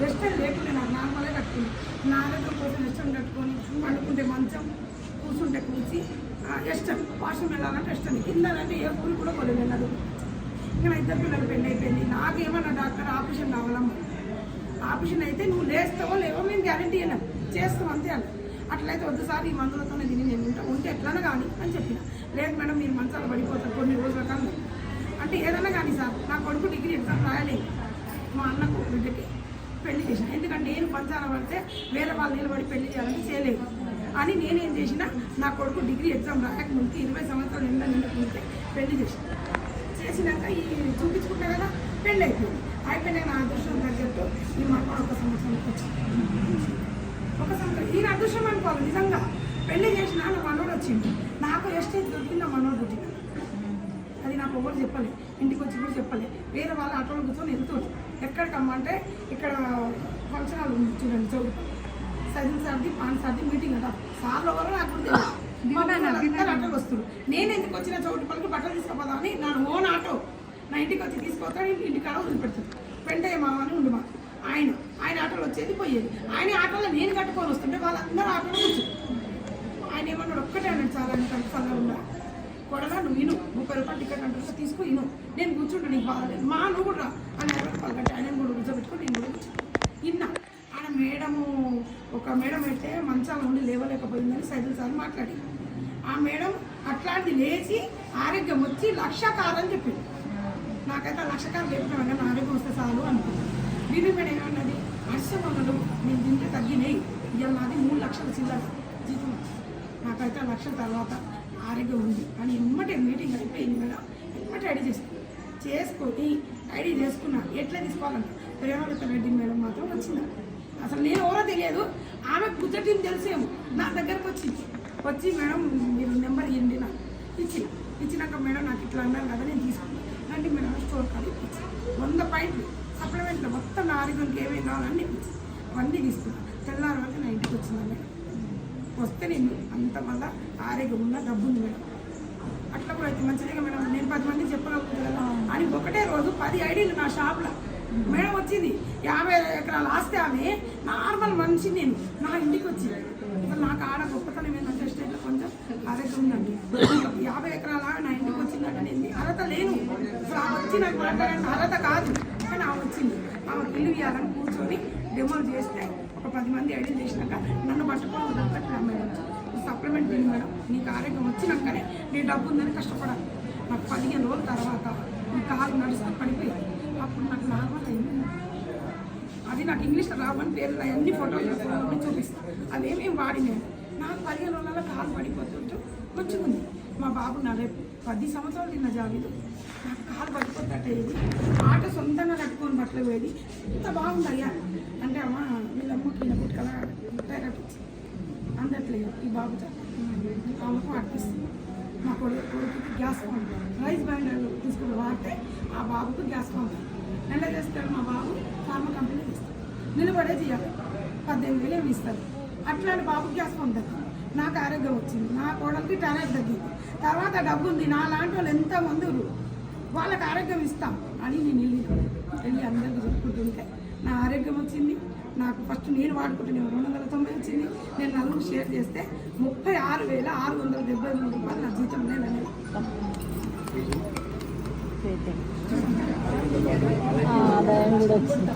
Western లేకుండా నాకు నార్మల్గా కట్టుకుంది. నా ఆరోగ్యం కోసం వెస్టర్న్ కట్టుకొని పండుకుంటే మంచం, కూర్చుంటే కూర్చి వెస్టర్న్, వాష్రూమ్ వెళ్ళాలంటే వెస్టర్న్, కిందంటే ఏ ఊరు కూడా కొలలేదు. ఇంకా ఇద్దరు పిల్లలు పెళ్ళి అయిపోయింది. నాకేమన్నా డాక్టర్ ఆపరేషన్ కావాలమ్మా, ఆపరేషన్ అయితే నువ్వు లేస్తావో లేవో మేము గ్యారంటీ అయినా చేస్తాం అంతే అని. అట్లయితే వద్దు సార్ ఈ మందులతోనే తిని నేను ఉంటే ఎట్లన్నా కానీ అని చెప్పిన. లేదు మేడం మీరు మంచాలు పడిపోతారు కొన్ని రోజుల కాలం అంటే ఏదన్నా కానీ సార్ నా కొడుకు డిగ్రీ ఎగ్జామ్ రాయలేదు, మా అన్నకు బిడ్డకి పెళ్లి చేసిన. ఎందుకంటే నేను పంచాల పడితే వేరే వాళ్ళు నిలబడి పెళ్లి చేయాలని చేయలేదు అని నేనేం చేసిన, నా కొడుకు డిగ్రీ ఎగ్జామ్ రాయకముందుకు 20 సంవత్సరాలు నిండుకుంటే పెళ్లి చేసినాక ఈ చూపించుకుంటా కదా పెళ్ళి అయిపోయినాక నా అదృష్టం తగ్గట్టు ఈ మనవాడు ఒక సంవత్సరానికి వచ్చింది. ఒక సంవత్సరం ఈయన అదృష్టం అనుకోవాలి. నిజంగా పెళ్లి చేసిన నా మనోడు వచ్చింది, నాకు ఎస్టేజ్ దొరికింది నా మనోడు పుట్టిన. అది నాకు ఎవరు చెప్పలే, ఇంటికి వచ్చి కూడా చెప్పలే. వేరే వాళ్ళ ఆటోలో కూర్చొని వెళ్తుంది. ఎక్కడికమ్మా అంటే ఇక్కడ ఫంక్షన్ హాల్ ఉంది చూడండి, చౌక సజిన్ సార్ది పాన్ సార్ది మీటింగ్ కదా, సార్లు ఎవరో నాకు అందరూ ఆటోలు వస్తారు. నేను ఎందుకు వచ్చిన చౌటుపల్లికి బట్టలు తీసుకోపోదా అని నా ఓన్ ఆటో నా ఇంటికి వచ్చి తీసుకొస్తాను, ఇంటికాడ వదిలిపెడతాను. పెంటయ్య మామ అని ఉండు మా ఆయన ఆటోలు వచ్చేది పోయేది. ఆయన ఆటోలో నేను కట్టుకొని వస్తుంటే వాళ్ళందరూ ఆటోలో వచ్చారు. ఆయన ఏమన్నాడు ఒక్కటే అన్నాడు, చాలా చల్లగా ఉన్నా కొడగా నువ్వు విను, 30 రూపాయలు టికెట్ అంటే తీసుకో విను, నేను కూర్చుంటా నీకు బాధలేదు మా నువ్వు కూడా అని 20 రూపాయలు కట్టి ఆయన కూడా కూర్చోబెట్టుకొని నేను కూడా కూర్చుంటా. ఇన్నా ఆయన మేడము ఒక మేడం అయితే మంచాల ఉండి లేవలేకపోయిందని సైదుల్ సార్ మాట్లాడి, ఆ మేడం అట్లాంటిది లేచి ఆరోగ్యం వచ్చి 1,00,000 కారని చెప్పింది. నాకైతే 1,00,000 కారు లేకపోయినా నా ఆరోగ్యం వస్తే చాలు అనుకున్నాను. బీబీ మేడం ఏమన్నది, అర్షమన్నలు నేను తింటే తగ్గినాయి, ఇవాళ నాది 3 లక్షల చిల్లర జీతం, నాకైతే 1,00,000 తర్వాత ఆరోగ్యం ఉంది అని ఎమ్మటే మీటింగ్ అయిపోయింది మేడం. ఎమ్మటే ఐడి చేసుకొని ఐడి చేసుకున్నా. ఎట్లా తీసుకోవాలంట ప్రేమలత రెడ్డి మేడం మాత్రం వచ్చింది. అసలు నేను ఎవరో తెలియదు, ఆమె పుచ్చటి తెలిసేమో నా దగ్గరకు వచ్చి మేడం మీరు నెంబర్ ఇవ్వండి నాకు ఇచ్చినాక మేడం నాకు ఇట్లా అన్నారు కదా నేను తీసుకున్నాను అంటే మేడం స్టోర్ కార్డు 100 పాయింట్లు సప్లిమెంట్లో మొత్తం నా ఆరోగ్యానికి ఏమేమి కావాలని అవన్నీ తీసుకున్నాను. తెల్లారి వరకు నా ఇంటికి వచ్చింది మేడం. వస్తే నేను అంత మళ్ళీ ఆరోగ్యం ఉన్న డబ్బు ఉంది మేడం. అట్లా కూడా అయితే మంచిదిగా మేడం నేను 10 మందికి చెప్పగలుగుతాను కదా అని ఒకటే రోజు 10 ఐడీలు నా షాప్లో మేడం వచ్చింది. 50 ఎకరాల ఆస్తి ఆమె నార్మల్ మనిషి, నేను నా ఇంటికి వచ్చింది. అసలు నాకు ఆడ గొప్పతనం ఏంటంటే స్టేట్లో కొంచెం ఆరోగ్యం ఉందండి. 50 ఎకరాల నా ఇంటికి వచ్చిందంటే నేను అర్హత లేను, అసలు ఆమె వచ్చి నాకు మాట్లాడే అర్హత కాదు కానీ ఆమె వచ్చింది. ఆమె ఇల్లు ఇవ్వాలని కూర్చొని డెమోలు చేస్తే ఒక 10 మంది ఐడీలు చేసినాక నన్ను పట్టుకోవడం మేడం సప్లిమెంట్ బిల్ మేడం నీకు ఆరోగ్యం వచ్చినాకనే నీ డబ్బు ఉందని కష్టపడాలి. నాకు 15 రోజుల తర్వాత ఈ కాలు నడుచుకొని పడిపోయింది. అప్పుడు నాకు నార్మల్ అయింది. అది నాకు ఇంగ్లీష్లో రావని పేర్లు అన్ని ఫోటోలు చూపిస్తాను. అవేమేమి వాడినాను. నాకు 15 రోజులలో కాలు పడిపోతుంటూ మంచిగుంది. మా బాబు నా రేపు 10 సంవత్సరాలు తిన్న జాబీదు నాకు కాలు పడిపోతట్టేది. ఆట సొంతంగా కట్టుకొని బట్టలు పోయేది. ఇంత బాగుంది అయ్యా అంటే అమ్మ వీళ్ళమ్మకి ఈయన పుట్టుకలా కట్టించి అందట్లేదు. ఈ బాబు ఆమెకు అర్పిస్తుంది. మా కొడుకుకి గ్యాస్ పంప్ రైస్ బ్యాండర్లు తీసుకుని వాడితే ఆ బాబుకు గ్యాస్ పంప్ నెల చేస్తాడు. మా బాబు ఫార్మా కంపెనీ ఇస్తాడు, నిలబడే చేయాలి 18,000 ఏమి ఇస్తారు. అట్లాంటి బాబుకి గ్యాస్ పంప్ తగ్గింది. నాకు ఆరోగ్యం వచ్చింది, నా కోడలికి టాలెంట్ తగ్గింది. తర్వాత డబ్బు ఉంది, నా లాంటి వాళ్ళు ఎంతమంది వాళ్ళకి ఆరోగ్యం ఇస్తాం అని నేను వెళ్ళి అందరికీ చెప్పుకుంటుంటే నా ఆరోగ్యం వచ్చింది. నాకు ఫస్ట్ నేను వాడుకుంటే 290 వచ్చింది. నేను నలుగురు షేర్ చేస్తే 36,673 రూపాయలు నా జీతం లేదని ఆదాయం కూడా వచ్చింది.